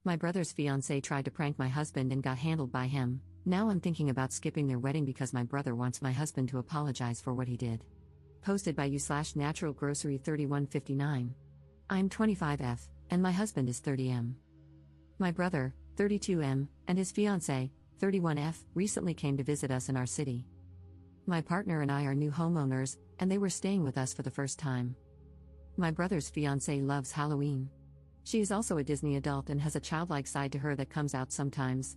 My brother's fiancée tried to prank my husband and got handled by him. Now I'm thinking about skipping their wedding because my brother wants my husband to apologize for what he did. Posted by you/Natural Grocery 3159. I'm 25F, and my husband is 30M. My brother, 32M, and his fiancée, 31F, recently came to visit us in our city. My partner and I are new homeowners, and they were staying with us for the first time. My brother's fiancée loves Halloween. She is also a Disney adult and has a childlike side to her that comes out sometimes.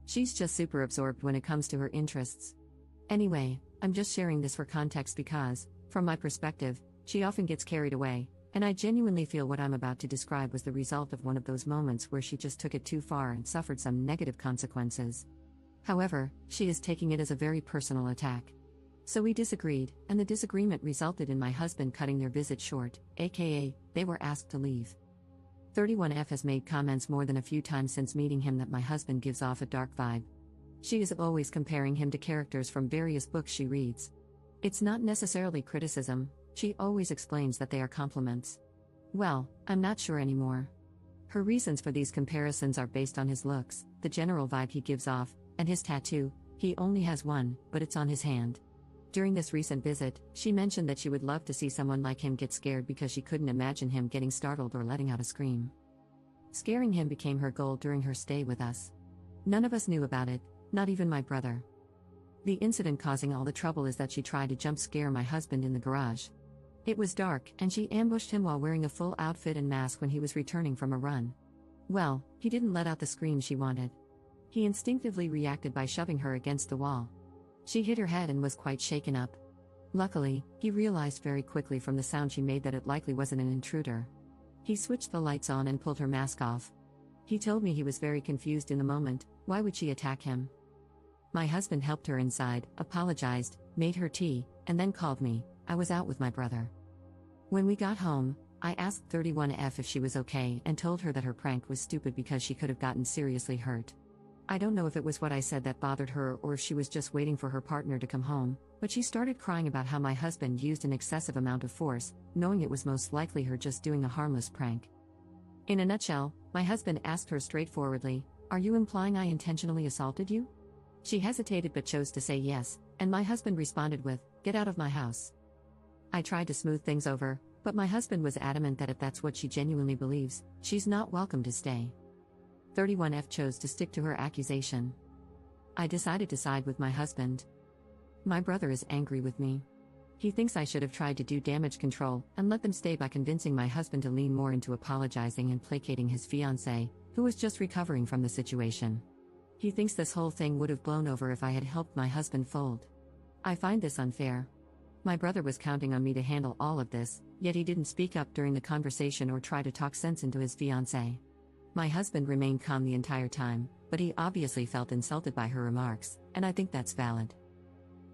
She's just super absorbed when it comes to her interests. Anyway, I'm just sharing this for context because, from my perspective, she often gets carried away, and I genuinely feel what I'm about to describe was the result of one of those moments where she just took it too far and suffered some negative consequences. However, she is taking it as a very personal attack. So we disagreed, and the disagreement resulted in my husband cutting their visit short, aka, they were asked to leave. 31F has made comments more than a few times since meeting him that my husband gives off a dark vibe. She is always comparing him to characters from various books she reads. It's not necessarily criticism, she always explains that they are compliments. Well, I'm not sure anymore. Her reasons for these comparisons are based on his looks, the general vibe he gives off, and his tattoo. He only has one, but it's on his hand. During this recent visit, she mentioned that she would love to see someone like him get scared because she couldn't imagine him getting startled or letting out a scream. Scaring him became her goal during her stay with us. None of us knew about it, not even my brother. The incident causing all the trouble is that she tried to jump scare my husband in the garage. It was dark, and she ambushed him while wearing a full outfit and mask when he was returning from a run. Well, he didn't let out the scream she wanted. He instinctively reacted by shoving her against the wall. She hit her head and was quite shaken up. Luckily, he realized very quickly from the sound she made that it likely wasn't an intruder. He switched the lights on and pulled her mask off. He told me he was very confused in the moment. Why would she attack him? My husband helped her inside, apologized, made her tea, and then called me. I was out with my brother. When we got home, I asked 31F if she was okay and told her that her prank was stupid because she could have gotten seriously hurt. I don't know if it was what I said that bothered her or if she was just waiting for her partner to come home, but she started crying about how my husband used an excessive amount of force, knowing it was most likely her just doing a harmless prank. In a nutshell, my husband asked her straightforwardly, "Are you implying I intentionally assaulted you?" She hesitated but chose to say yes, and my husband responded with, "Get out of my house." I tried to smooth things over, but my husband was adamant that if that's what she genuinely believes, she's not welcome to stay. 31F chose to stick to her accusation. I decided to side with my husband. My brother is angry with me. He thinks I should have tried to do damage control and let them stay by convincing my husband to lean more into apologizing and placating his fiancée, who was just recovering from the situation. He thinks this whole thing would have blown over if I had helped my husband fold. I find this unfair. My brother was counting on me to handle all of this, yet he didn't speak up during the conversation or try to talk sense into his fiancée. My husband remained calm the entire time, but he obviously felt insulted by her remarks, and I think that's valid.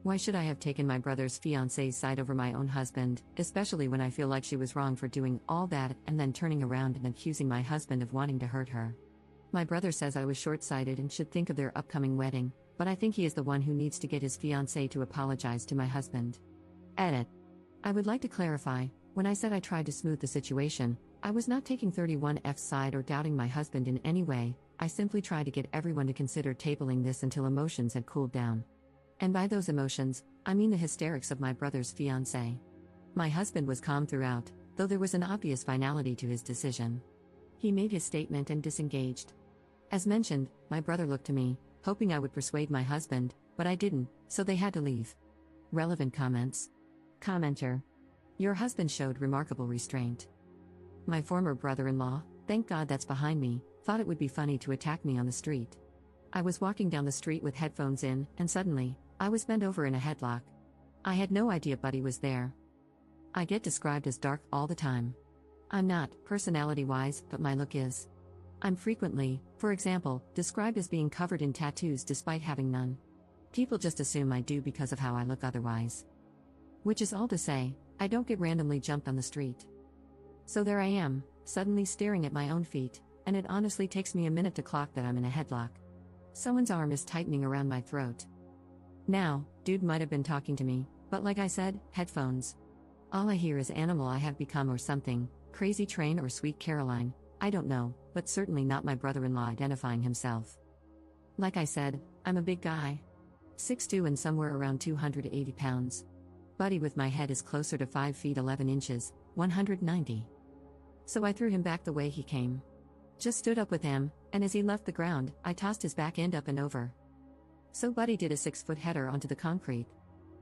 Why should I have taken my brother's fiancée's side over my own husband, especially when I feel like she was wrong for doing all that and then turning around and accusing my husband of wanting to hurt her? My brother says I was short-sighted and should think of their upcoming wedding, but I think he is the one who needs to get his fiancée to apologize to my husband. Edit. I would like to clarify, when I said I tried to smooth the situation, I was not taking 31F's side or doubting my husband in any way. I simply tried to get everyone to consider tabling this until emotions had cooled down. And by those emotions, I mean the hysterics of my brother's fiancée. My husband was calm throughout, though there was an obvious finality to his decision. He made his statement and disengaged. As mentioned, my brother looked to me, hoping I would persuade my husband, but I didn't, so they had to leave. Relevant comments. Commenter. Your husband showed remarkable restraint. My former brother-in-law, thank God that's behind me, thought it would be funny to attack me on the street. I was walking down the street with headphones in, and suddenly, I was bent over in a headlock. I had no idea Buddy was there. I get described as dark all the time. I'm not, personality-wise, but my look is. I'm frequently, for example, described as being covered in tattoos despite having none. People just assume I do because of how I look otherwise. Which is all to say, I don't get randomly jumped on the street. So there I am, suddenly staring at my own feet, and it honestly takes me a minute to clock that I'm in a headlock. Someone's arm is tightening around my throat. Now, dude might have been talking to me, but like I said, headphones. All I hear is Animal I Have Become or something, Crazy Train or Sweet Caroline. I don't know, but certainly not my brother-in-law identifying himself. Like I said, I'm a big guy. 6'2" and somewhere around 280 pounds. Buddy with my head is closer to 5 feet 11 inches, 190. So I threw him back the way he came. Just stood up with him, and as he left the ground, I tossed his back end up and over. So Buddy did a 6-foot header onto the concrete.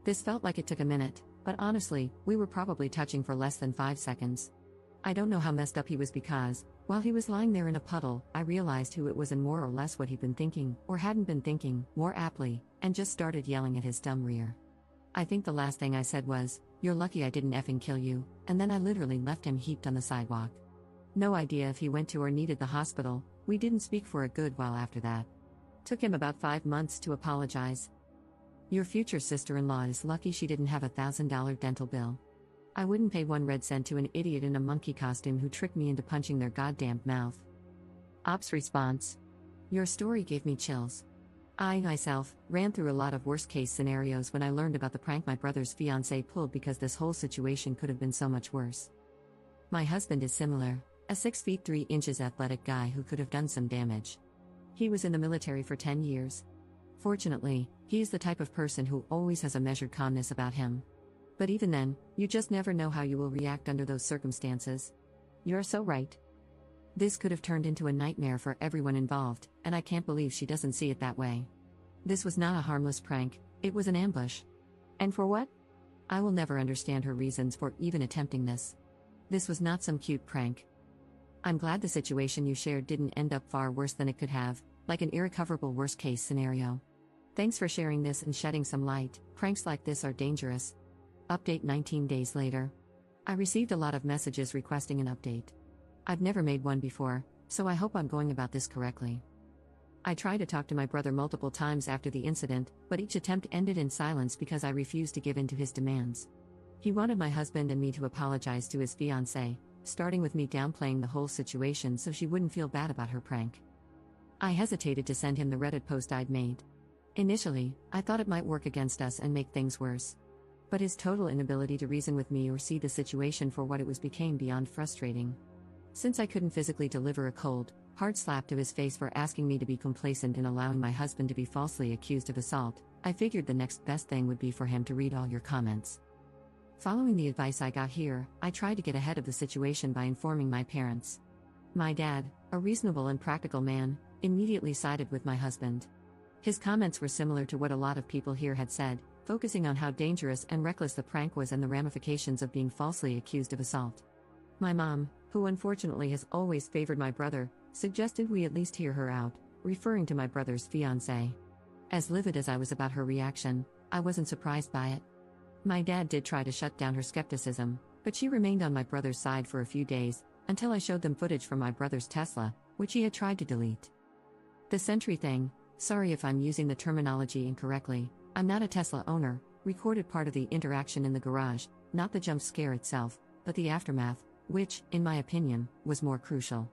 This felt like it took a minute, but honestly, we were probably touching for less than 5 seconds. I don't know how messed up he was because, while he was lying there in a puddle, I realized who it was and more or less what he'd been thinking, or hadn't been thinking, more aptly, and just started yelling at his dumb rear. I think the last thing I said was, "You're lucky I didn't effing kill you," and then I literally left him heaped on the sidewalk. No idea if he went to or needed the hospital. We didn't speak for a good while after that. Took him about 5 months to apologize. Your future sister-in-law is lucky she didn't have a $1,000 dental bill. I wouldn't pay 1 red cent to an idiot in a monkey costume who tricked me into punching their goddamn mouth. Ops response. Your story gave me chills. I, myself, ran through a lot of worst-case scenarios when I learned about the prank my brother's fiancée pulled because this whole situation could have been so much worse. My husband is similar, a 6 feet 3 inches athletic guy who could have done some damage. He was in the military for 10 years. Fortunately, he is the type of person who always has a measured calmness about him. But even then, you just never know how you will react under those circumstances. You're so right. This could have turned into a nightmare for everyone involved, and I can't believe she doesn't see it that way. This was not a harmless prank, it was an ambush. And for what? I will never understand her reasons for even attempting this. This was not some cute prank. I'm glad the situation you shared didn't end up far worse than it could have, like an irrecoverable worst-case scenario. Thanks for sharing this and shedding some light. Pranks like this are dangerous. Update 19 days later. I received a lot of messages requesting an update. I've never made one before, so I hope I'm going about this correctly. I tried to talk to my brother multiple times after the incident, but each attempt ended in silence because I refused to give in to his demands. He wanted my husband and me to apologize to his fiancée, starting with me downplaying the whole situation so she wouldn't feel bad about her prank. I hesitated to send him the Reddit post I'd made. Initially, I thought it might work against us and make things worse. But his total inability to reason with me or see the situation for what it was became beyond frustrating. Since I couldn't physically deliver a cold, hard slap to his face for asking me to be complacent in allowing my husband to be falsely accused of assault, I figured the next best thing would be for him to read all your comments. Following the advice I got here, I tried to get ahead of the situation by informing my parents. My dad, a reasonable and practical man, immediately sided with my husband. His comments were similar to what a lot of people here had said, focusing on how dangerous and reckless the prank was and the ramifications of being falsely accused of assault. My mom, who unfortunately has always favored my brother, suggested we at least hear her out, referring to my brother's fiancée. As livid as I was about her reaction, I wasn't surprised by it. My dad did try to shut down her skepticism, but she remained on my brother's side for a few days, until I showed them footage from my brother's Tesla, which he had tried to delete. The Sentry thing, sorry if I'm using the terminology incorrectly, I'm not a Tesla owner, recorded part of the interaction in the garage, not the jump scare itself, but the aftermath, which, in my opinion, was more crucial.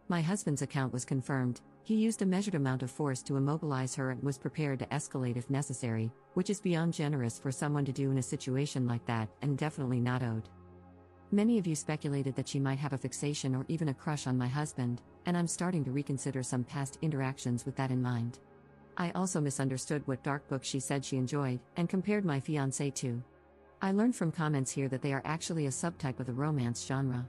My husband's account was confirmed. He used a measured amount of force to immobilize her and was prepared to escalate if necessary, which is beyond generous for someone to do in a situation like that and definitely not owed. Many of you speculated that she might have a fixation or even a crush on my husband, and I'm starting to reconsider some past interactions with that in mind. I also misunderstood what dark book she said she enjoyed, and compared my fiancé to. I learned from comments here that they are actually a subtype of the romance genre.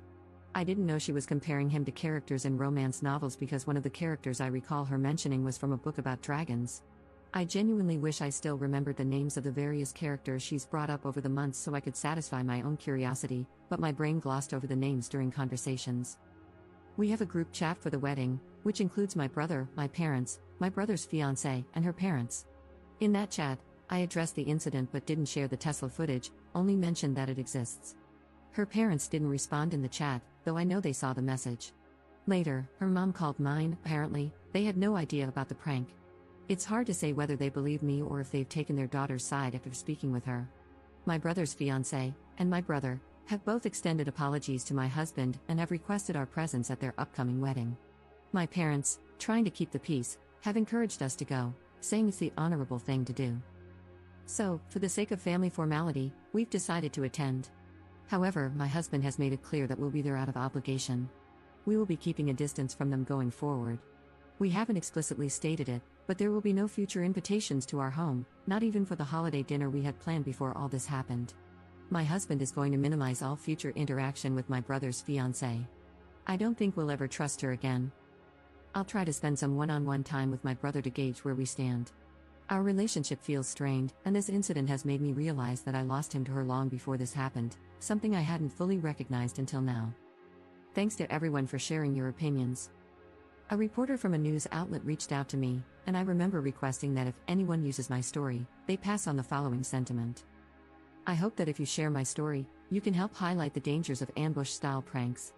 I didn't know she was comparing him to characters in romance novels because one of the characters I recall her mentioning was from a book about dragons. I genuinely wish I still remembered the names of the various characters she's brought up over the months so I could satisfy my own curiosity, but my brain glossed over the names during conversations. We have a group chat for the wedding, which includes my brother, my parents, my brother's fiancée, and her parents. In that chat, I addressed the incident but didn't share the Tesla footage, only mentioned that it exists. Her parents didn't respond in the chat, though I know they saw the message. Later, her mom called mine. Apparently, they had no idea about the prank. It's hard to say whether they believe me or if they've taken their daughter's side after speaking with her. My brother's fiancée, and my brother, have both extended apologies to my husband and have requested our presence at their upcoming wedding. My parents, trying to keep the peace, have encouraged us to go, saying it's the honorable thing to do. So, for the sake of family formality, we've decided to attend. However, my husband has made it clear that we'll be there out of obligation. We will be keeping a distance from them going forward. We haven't explicitly stated it, but there will be no future invitations to our home, not even for the holiday dinner we had planned before all this happened. My husband is going to minimize all future interaction with my brother's fiancée. I don't think we'll ever trust her again. I'll try to spend some one-on-one time with my brother to gauge where we stand. Our relationship feels strained, and this incident has made me realize that I lost him to her long before this happened, something I hadn't fully recognized until now. Thanks to everyone for sharing your opinions. A reporter from a news outlet reached out to me, and I remember requesting that if anyone uses my story, they pass on the following sentiment. I hope that if you share my story, you can help highlight the dangers of ambush-style pranks.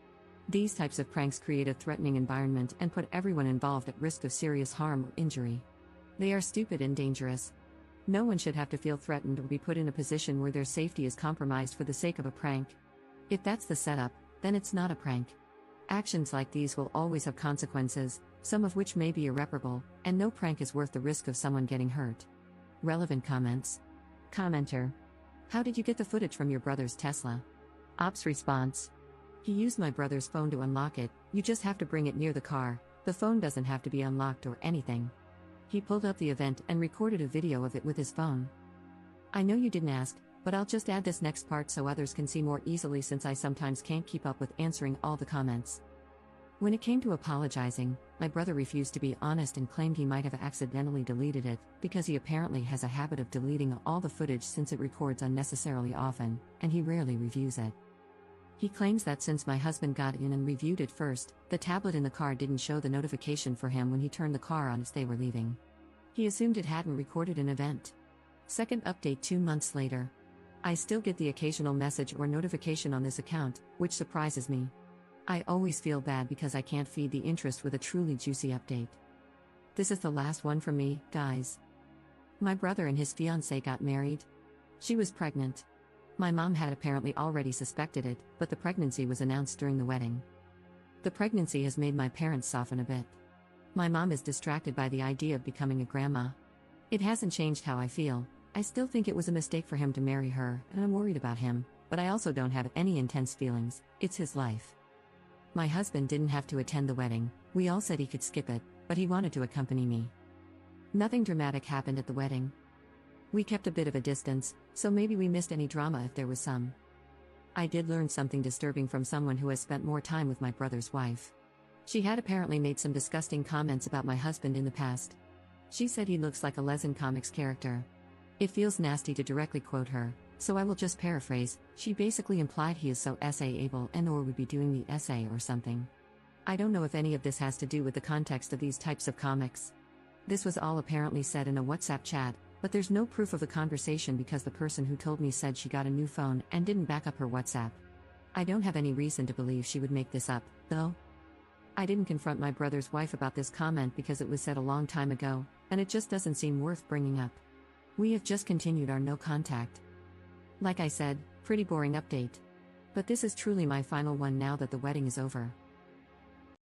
These types of pranks create a threatening environment and put everyone involved at risk of serious harm or injury. They are stupid and dangerous. No one should have to feel threatened or be put in a position where their safety is compromised for the sake of a prank. If that's the setup, then it's not a prank. Actions like these will always have consequences, some of which may be irreparable, and no prank is worth the risk of someone getting hurt. Relevant comments. Commenter. How did you get the footage from your brother's Tesla? Ops response. He used my brother's phone to unlock it, you just have to bring it near the car, the phone doesn't have to be unlocked or anything. He pulled up the event and recorded a video of it with his phone. I know you didn't ask, but I'll just add this next part so others can see more easily since I sometimes can't keep up with answering all the comments. When it came to apologizing, my brother refused to be honest and claimed he might have accidentally deleted it, because he apparently has a habit of deleting all the footage since it records unnecessarily often, and he rarely reviews it. He claims that since my husband got in and reviewed it first, the tablet in the car didn't show the notification for him when he turned the car on as they were leaving. He assumed it hadn't recorded an event. Second update 2 months later. I still get the occasional message or notification on this account, which surprises me. I always feel bad because I can't feed the interest with a truly juicy update. This is the last one from me, guys. My brother and his fiancée got married. She was pregnant. My mom had apparently already suspected it, but the pregnancy was announced during the wedding. The pregnancy has made my parents soften a bit. My mom is distracted by the idea of becoming a grandma. It hasn't changed how I feel. I still think it was a mistake for him to marry her, and I'm worried about him, but I also don't have any intense feelings, it's his life. My husband didn't have to attend the wedding, we all said he could skip it, but he wanted to accompany me. Nothing dramatic happened at the wedding. We kept a bit of a distance, so maybe we missed any drama if there was some. I did learn something disturbing from someone who has spent more time with my brother's wife. She had apparently made some disgusting comments about my husband in the past. She said he looks like a Lesson Comics character. It feels nasty to directly quote her, so I will just paraphrase. She basically implied he is so essay-able and/or would be doing the essay or something. I don't know if any of this has to do with the context of these types of comics. This was all apparently said in a WhatsApp chat, but there's no proof of the conversation because the person who told me said she got a new phone and didn't back up her WhatsApp. I don't have any reason to believe she would make this up, though. I didn't confront my brother's wife about this comment because it was said a long time ago, and it just doesn't seem worth bringing up. We have just continued our no contact. Like I said, pretty boring update. But this is truly my final one now that the wedding is over.